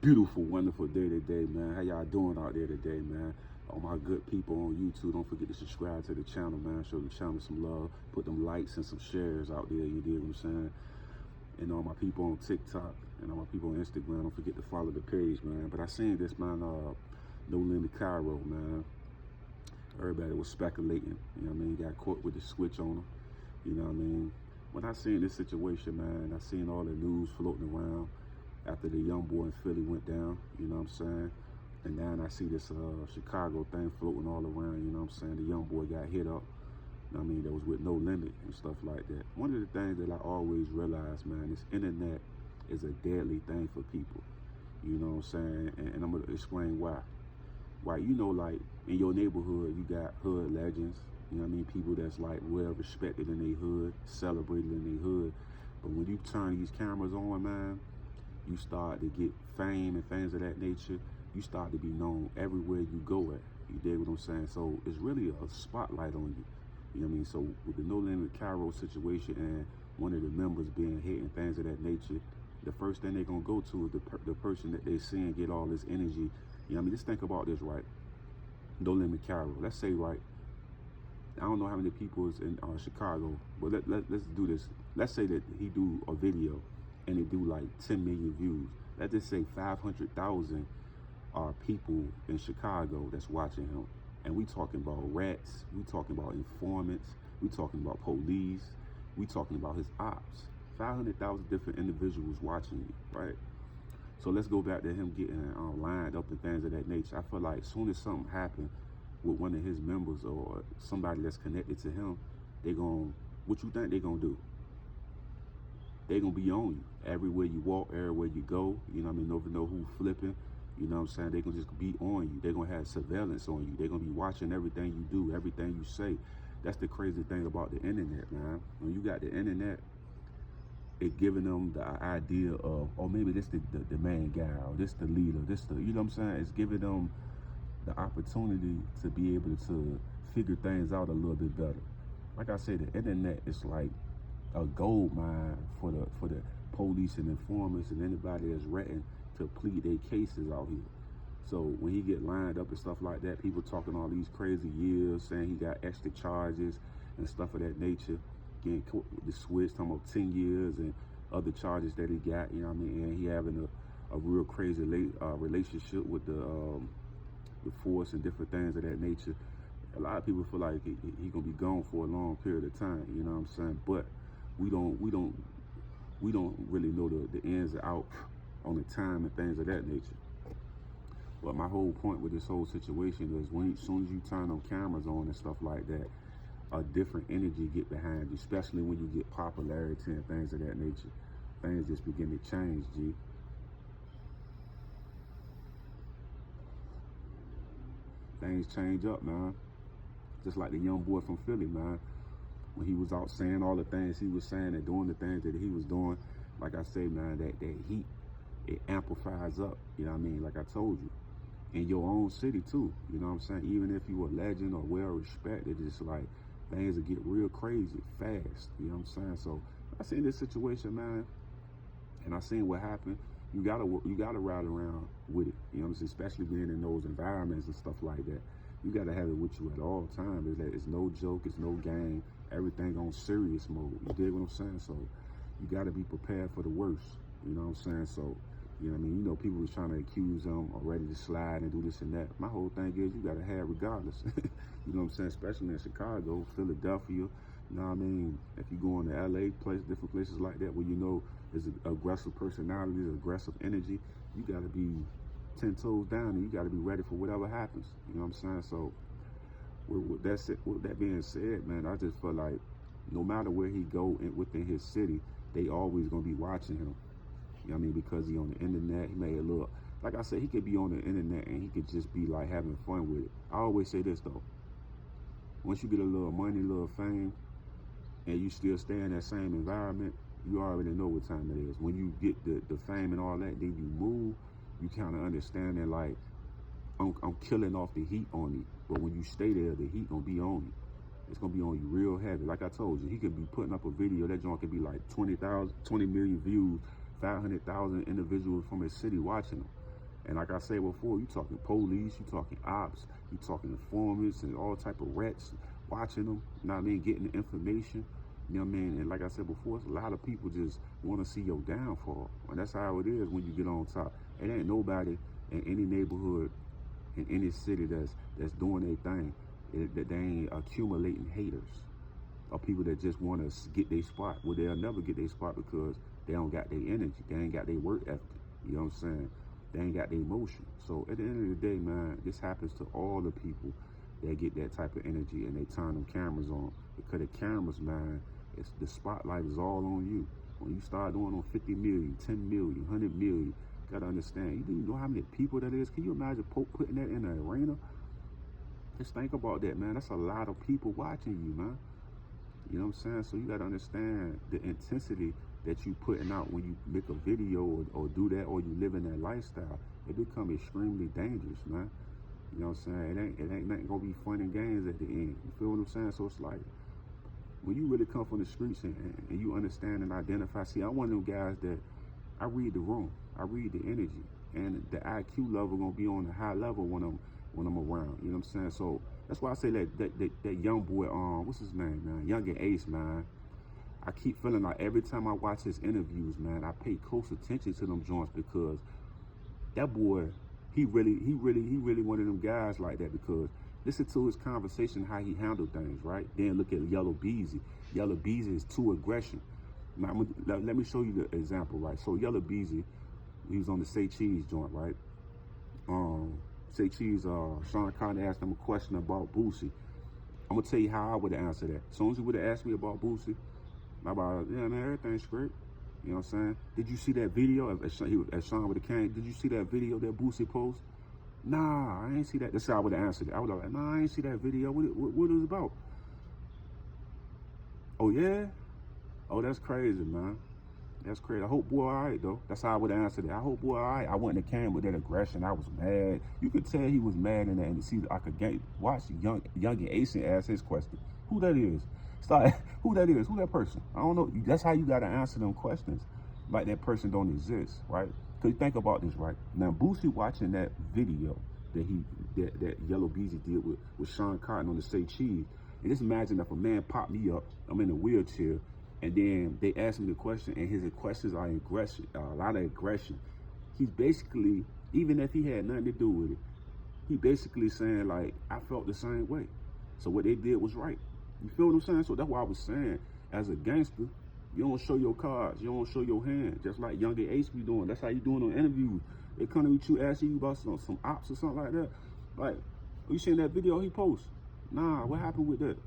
beautiful, wonderful day today, man. How y'all doing out there today, man? All my good people on YouTube, don't forget to subscribe to the channel, man. Show the channel some love. Put them likes and some shares out there, you dig what I'm saying? And all my people on TikTok and all my people on Instagram, don't forget to follow the page, man. But I seen this, man, No Limit Kyro, man. Everybody was speculating, you know what I mean? Got caught with the switch on him, you know what I mean? When I seen this situation, man, I seen all the news floating around after the young boy in Philly went down, you know what I'm saying? And now I see this Chicago thing floating all around, you know what I'm saying? The young boy got hit up, you know what I mean? That was with No Limit and stuff like that. One of the things that I always realize, man, this internet is a deadly thing for people, you know what I'm saying? And I'm gonna explain why. Why, you know, like in your neighborhood, you got hood legends, you know what I mean? People that's like well respected in their hood, celebrated in their hood. But when you turn these cameras on, man, you start to get fame and things of that nature. You start to be known everywhere you go at. You dig what I'm saying? So it's really a spotlight on you. You know what I mean? So with the No Limit Kyro situation and one of the members being hit and things of that nature, the first thing they're gonna go to is the person that they see and get all this energy. You know what I mean? Just think about this, right? No Limit Kyro. Let's say, right, I don't know how many people is in Chicago, but let's do this. Let's say that he do a video and it do like 10 million views. Let's just say 500,000 are people in Chicago that's watching him. And we talking about rats, we talking about informants, we talking about police, we talking about his ops. 500,000 different individuals watching you, right? So let's go back to him getting lined up and things of that nature. I feel like as soon as something happened with one of his members or somebody that's connected to him, what you think they gonna do? They gonna be on you everywhere you walk, everywhere you go. You know what I mean? Never know who flipping. You know what I'm saying? They gonna just be on you. They gonna have surveillance on you. They gonna be watching everything you do, everything you say. That's the crazy thing about the internet, man. When you got the internet, it giving them the idea of, oh, maybe this the main guy, or this the leader, you know what I'm saying? It's giving them the opportunity to be able to figure things out a little bit better. Like I said, the internet is like a gold mine for the police and informers and anybody that's ratting to plead their cases out here. So when he get lined up and stuff like that, people talking all these crazy years, saying he got extra charges and stuff of that nature, getting the switch, talking about 10 years and other charges that he got, you know what I mean? And he having a real crazy relationship with the force and different things of that nature. A lot of people feel like he gonna be gone for a long period of time, you know what I'm saying? But we don't really know the ins and outs on the time and things of that nature. But my whole point with this whole situation is as soon as you turn them cameras on and stuff like that, a different energy get behind you, especially when you get popularity and things of that nature. Things just begin to change, G. Things change up, man. Just like the young boy from Philly, man. When he was out saying all the things he was saying and doing the things that he was doing, like I say, man, that heat, it amplifies up, you know what I mean? Like I told you, in your own city too, you know what I'm saying? Even if you a legend or well respected, it's like things will get real crazy fast, you know what I'm saying? So I seen this situation, man, and I seen what happened. You gotta ride around with it, you know what I'm saying? Especially being in those environments and stuff like that. You gotta have it with you at all times. It's no joke, it's no game. Everything on serious mode. You dig what I'm saying? So you gotta be prepared for the worst. You know what I'm saying? So, you know what I mean? You know, people was trying to accuse him or ready to slide and do this and that. My whole thing is you gotta have regardless. You know what I'm saying? Especially in Chicago, Philadelphia, you know what I mean? If you go into LA, different places like that where you know there's aggressive personalities, aggressive energy, you gotta be 10 toes down and you gotta be ready for whatever happens. You know what I'm saying? So with that being said, man, I just feel like no matter where he go within his city, they always gonna be watching him. You know what I mean? Because he on the internet, he made a little, like I said, he could be on the internet and he could just be like having fun with it. I always say this though, once you get a little money, a little fame, and you still stay in that same environment, you already know what time it is. When you get the fame and all that, then you move, you kind of understand that like, I'm killing off the heat on you. But when you stay there, the heat gonna be on you. It's gonna be on you real heavy. Like I told you, he could be putting up a video, that joint could be like 20 million views, 500,000 individuals from his city watching him. And like I said before, you talking police, you talking ops, you talking informants and all type of rats watching them, you know what I mean, getting the information, you know what I mean? And like I said before, it's a lot of people just want to see your downfall. And that's how it is when you get on top. It ain't nobody in any neighborhood, in any city that's doing their thing, that they ain't accumulating haters or people that just want to get their spot. Well, they'll never get their spot because they don't got their energy. They ain't got their work ethic. You know what I'm saying? They ain't got their emotion. So at the end of the day, man, this happens to all the people that get that type of energy and they turn them cameras on. Because the cameras, man, the spotlight is all on you. When you start doing on 50 million, 10 million, 100 million, you gotta understand, you know how many people that is? Can you imagine putting that in an arena? Just think about that, man. That's a lot of people watching you, man. You know what I'm saying? So you gotta understand the intensity that you putting out when you make a video or do that, or you live in that lifestyle. It become extremely dangerous, man. You know what I'm saying? It ain't nothing gonna be fun and games at the end. You feel what I'm saying? So it's like, when you really come from the streets and you understand and identify, see, I'm one of them guys that I read the room, I read the energy, and the IQ level gonna be on a high level when I'm around. You know what I'm saying? So that's why I say that young boy, what's his name, man? Young and Ace, man. I keep feeling like every time I watch his interviews, man, I pay close attention to them joints, because that boy, he really one of them guys like that. Because listen to his conversation, how he handled things, right? Then look at Yellow Beezy. Yellow Beezy is too aggression. Now, let me show you the example, right? So Yellow Beezy, he was on the Say Cheese joint, right? Say Cheese, Sean Cotton asked him a question about Boosie. I'm gonna tell you how I would have answered that. As soon as he would have asked me about Boosie, about, yeah, man, everything's great. You know what I'm saying? Did you see that video? As Sean would have came, did you see that video that Boosie posted? Nah, I ain't see that. That's how I would have answered it. I would have like, nah, I ain't see that video. What it was about? Oh, yeah? Oh, that's crazy, man. That's crazy. I hope boy all right, though. That's how I would have answered it. I hope boy all right. I wouldn't have came with that aggression. I was mad. You could tell he was mad in that. And see, I could watch Young and Ace ask his question. Who that is? Who that is? Who that person? I don't know. That's how you got to answer them questions. Like that person don't exist, right? Because think about this, right? Now, Boosie watching that video that Yellow Beezy did with Sean Cotton on the Say Cheese. And just imagine if a man popped me up, I'm in a wheelchair, and then they ask me the question, and his questions are aggression, a lot of aggression. He's basically, even if he had nothing to do with it, he basically saying, like, I felt the same way. So what they did was right. You feel what I'm saying? So that's why I was saying, as a gangster, you don't show your cards, you don't show your hand, just like Young and Ace be doing. That's how you doing on interviews. They come to you asking you about some ops or something like that. Like, oh, you seen that video he posts? Nah, what happened with that?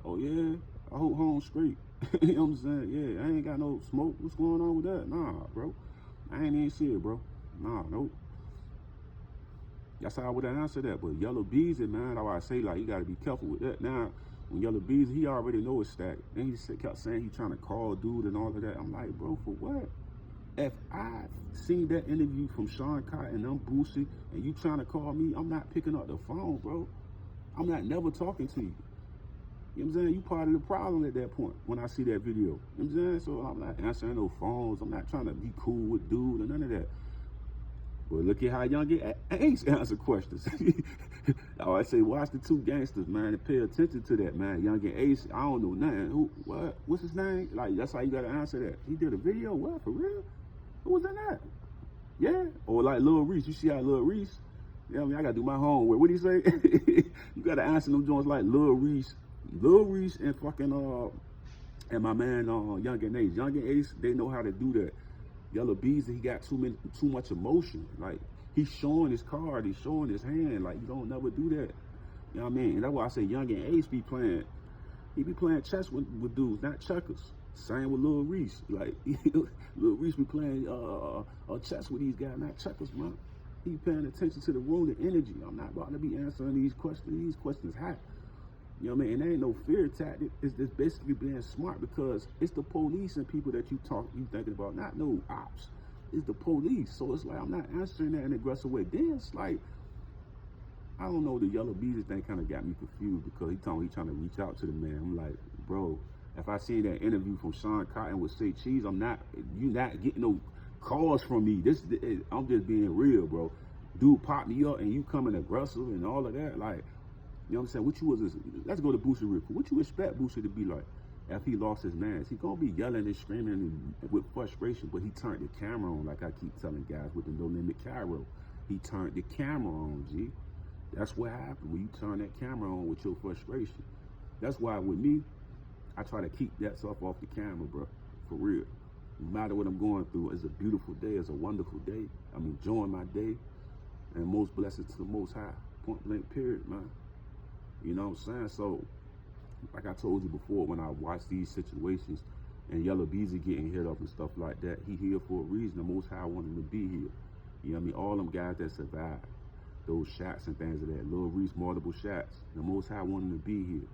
Oh yeah, I hope home straight. You know what I'm saying? Yeah, I ain't got no smoke. What's going on with that? Nah, bro. I ain't even see it, bro. Nah, nope. That's how I would have answered that. But Yellow Beezy, man, that's why I say, like, you got to be careful with that. Now, when Yellow Beezy, he already know his stack. Then he kept saying he trying to call dude and all of that. I'm like, bro, for what? If I seen that interview from Sean Cotton and I'm Boosie, and you trying to call me, I'm not picking up the phone, bro. I'm not never talking to you. You know what I'm saying? You part of the problem at that point when I see that video. You know what I'm saying? So I'm not answering no phones. I'm not trying to be cool with dude or none of that. But look at how Young Ace answer questions. I say, watch the two gangsters, man, and pay attention to that, man. Young and Ace, I don't know nothing. Who? What? What's his name? Like, that's how you gotta answer that. He did a video. What? For real? Who was in that? Yeah. Or like Lil Reese. You see how Lil Reese? You know what I mean? I gotta do my homework. What do you say? You gotta answer them joints like Lil Reese, and fucking and my man Young and Ace. Young and Ace, they know how to do that. Yellow Beezy, he got too much emotion. Like, he's showing his card, he's showing his hand. Like, you don't never do that. You know what I mean? And that's why I say Young and Ace be playing. He be playing chess with dudes, not checkers. Same with Lil Reese. Like, Lil Reese be playing chess with these guys, not checkers, man. He be paying attention to the room, the energy. I'm not about to be answering these questions. These questions hot. You know what I mean? And there ain't no fear tactic. It's just basically being smart, because it's the police and people that you thinking about, not no ops. It's the police. So it's like, I'm not answering that in an aggressive way. Then it's like, I don't know, the Yellow Beezy thing kind of got me confused, because he told me he trying to reach out to the man. I'm like, bro, if I see that interview from Sean Cotton with Say Cheese, you not getting no calls from me. I'm just being real, bro. dude pop me up and you coming aggressive and all of that, like, you know what I'm saying? What you was this? Let's go to Boosie real quick. What you expect Boosie to be like if he lost his man? He gonna be yelling and screaming and with frustration, but he turned the camera on, like I keep telling guys with the No Limit Kyro. He turned the camera on, G. That's what happened when you turn that camera on with your frustration. That's why with me, I try to keep that stuff off the camera, bro. For real. No matter what I'm going through, it's a beautiful day. It's a wonderful day. I'm enjoying my day. And most blessings to the Most High. Point blank, period, man. You know what I'm saying? So, like I told you before, when I watch these situations and Yellow Beezy getting hit up and stuff like that, he here for a reason. The Most High wanted him to be here. You know what I mean? All them guys that survived those shots and things of that, Lil Reese, multiple shots, the Most High wanted him to be here.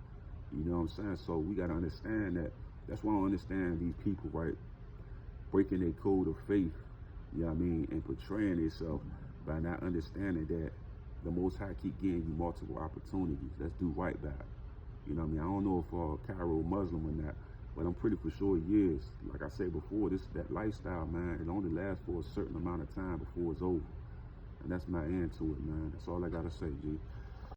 You know what I'm saying? So we got to understand that. That's why I don't understand these people, right? Breaking their code of faith, you know what I mean, and portraying themselves by not understanding that the Most High keep giving you multiple opportunities. Let's do right by it. You know what I mean? I don't know if Kyro Muslim or not, but I'm pretty for sure he is. Like I said before, that lifestyle, man, it only lasts for a certain amount of time before it's over. And that's my end to it, man. That's all I got to say, G.